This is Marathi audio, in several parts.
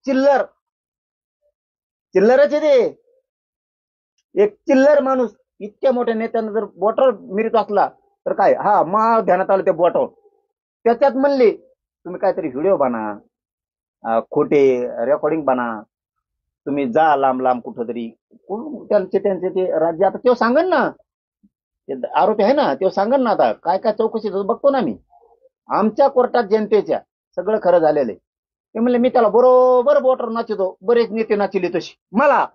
चिल्लर चिल्लरच आहे ते, एक चिल्लर माणूस इतक्या मोठ्या नेत्यानं जर बोटावर मिरीत असला तर काय, हा मा ध्यानात आलं त्या बोटावर. त्याच्यात म्हणले तुम्ही काहीतरी व्हिडिओ बना, खोटे रेकॉर्डिंग बना, तुम्ही जा लांब लांब कुठं तरी. त्यांचे ते राज्य आता तो सांगन ना, ते आरोपी आहे ना, तो सांगन ना आता काय काय चौकशी बघतो ना मी. आमच्या कोर्टात जनतेच्या सगळं खरं झालेलं आहे. ते म्हणले मी त्याला बरोबर बोटर नाचतो, बरेच नेते नाचले तशी. मला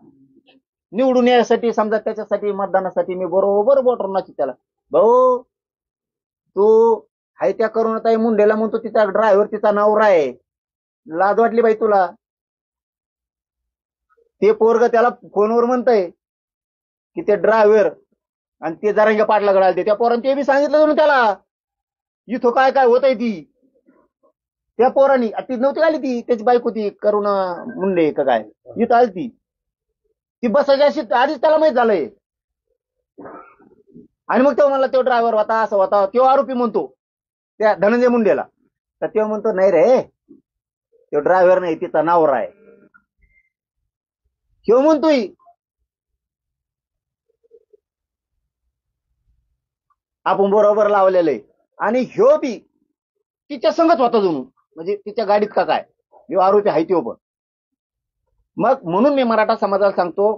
निवडून यासाठी समजा त्याच्यासाठी मतदानासाठी मी बरोबर बोटर नाचतो त्याला. भाऊ तू हाय त्या करुणाताई मुंडेला म्हणतो तिचा ड्रायव्हर तिचा नवरा आहे, लाज वाटली बाई तुला? ते पोरग त्याला फोनवर म्हणतंय की ते ड्रायव्हर आणि ते जरांगे पाटला गडालते त्या पोरांनी ते बी सांगितलं ना त्याला इथं काय काय होतंय. ती त्या पोरांनी ती नव्हती आली, ती त्याची बायको ती करुणा मुंडे का काय इथं आली, ती बसायची अशी आधीच त्याला माहित झालंय. आणि मग तो म्हणला तो ड्रायव्हर होता असं होता, तो आरोपी म्हणतो त्या धनंजय मुंडेला. तर तो म्हणतो नाही रे तो ड्रायव्हर नाही तिचा नवरा आहे. ह्यो म्हणतोय आपण बरोबर लावलेलं आहे. आणि ह्यो बी तिच्या संगत होता जणू, म्हणजे तिच्या गाडीत का काय, ह्यो आरोपी आहे तो पण. मग म्हणून मी मराठा समाजाला सांगतो,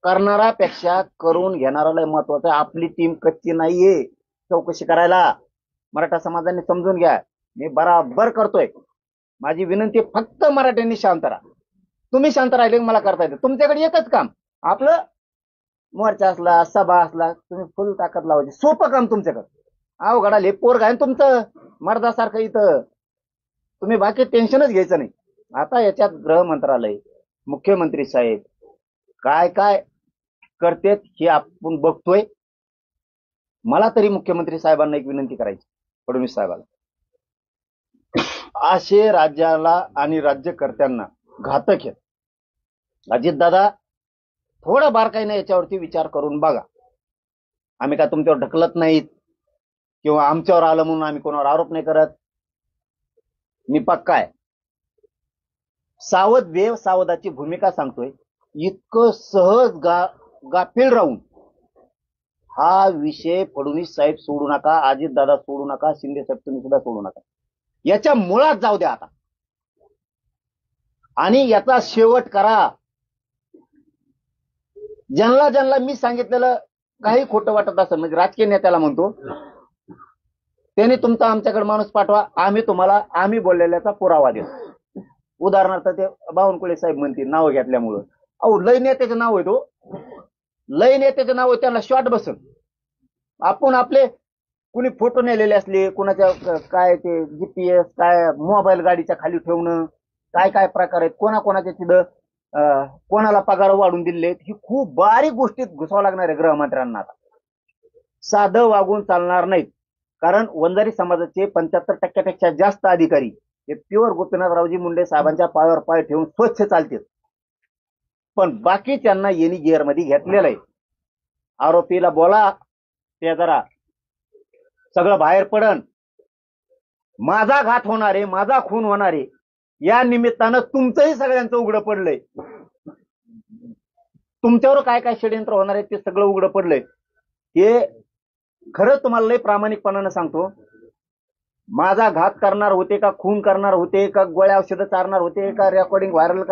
करणाऱ्यापेक्षा करून घेणाऱ्याला महत्वाचं आहे. आपली टीम कच्ची नाहीये चौकशी करायला. मराठा समाजाने समजून घ्या, मी बराबर करतोय. माझी विनंती फक्त मराठ्यांनी शांत राहा. तुम्ही शांत राहिले मला करता येते. तुमच्याकडे एकच काम, आपलं मोर्चा असला सभा असला तुम्ही फुल ताकद लावायची, सोपं काम तुमच्याकडे. अवघडा ले पोरग आहे तुमचं मर्दासारखं इथं, तुम्ही बाकी टेन्शनच घ्यायचं नाही. आता याच्यात गृह मंत्रालय मुख्यमंत्री साहेब काय काय करतेत हे आपण बघतोय. मला तरी मुख्यमंत्री साहेबांना एक विनंती करायची, फडणवीस साहेबाला, असे राज्याला आणि राज्यकर्त्यांना घातक आहेत. अजितदादा थोडं बारकाईने याच्यावरती विचार करून बघा. आम्ही काय तुमच्यावर ढकलत नाहीत किंवा आमच्यावर आलं म्हणून आम्ही कोणावर आरोप नाही करत. मी पक्का आहे, सावध देव सावधाची भूमिका सांगतोय. इतकं सहज गाफील राहून हा विषय फडणवीस साहेब सोडू नका, अजितदादा सोडू नका, शिंदे साहेब तुम्ही सुद्धा सोडू नका. याच्या मुळात जाऊ द्या आता आणि याचा शेवट करा. ज्यांना ज्यांना मी सांगितलेलं काही खोटं वाटत असेल, म्हणजे राजकीय नेत्याला म्हणतो, त्याने तुमचा आमच्याकडे माणूस पाठवा, आम्ही तुम्हाला आम्ही बोललेल्याचा पुरावा देऊ. उदाहरणार्थ ते बावनकुळे साहेब म्हणतील नाव घेतल्यामुळं, अहो लय नेत्याचं नाव आहे, तो लय नेत्याचं नाव आहे, त्यांना शॉर्ट बसन. आपण आपले कुणी फोटो नेलेले असले, कुणाच्या काय ते जीपीएस काय मोबाईल गाडीच्या खाली ठेवणं, काय काय प्रकार आहेत, कोणाकोणाच्या तिथं कोणाला पगार वाढून दिलेत, ही खूप बारीक गोष्टीत घुसावं लागणार आहे गृहमंत्र्यांना. आता साधं वागून चालणार नाहीत, कारण वंजारी समाजाचे 75% जास्त अधिकारी हे प्युअर गोपीनाथरावजी मुंडे साहेबांच्या पायावर पाय ठेवून स्वच्छ चालतील. पण बाकी त्यांना येणी गिअर मध्ये घेतलेलं आहे. आरोपीला बोला ते जरा सगळं बाहेर पडन. माझा घात होणार आहे, माझा खून होणार आहे, या निमित्तानं तुमचंही सगळ्यांचं उघडं पडलंय. तुमच्यावर काय काय षडयंत्र होणार आहे ते सगळं उघडं पडलंय. हे खरं तुम्हाला लय प्रामाणिकपणानं सांगतो, माझा घात करणार होते का, खून करणार होते का, गोळ्या औषधं चारणार होते का, रेकॉर्डिंग व्हायरल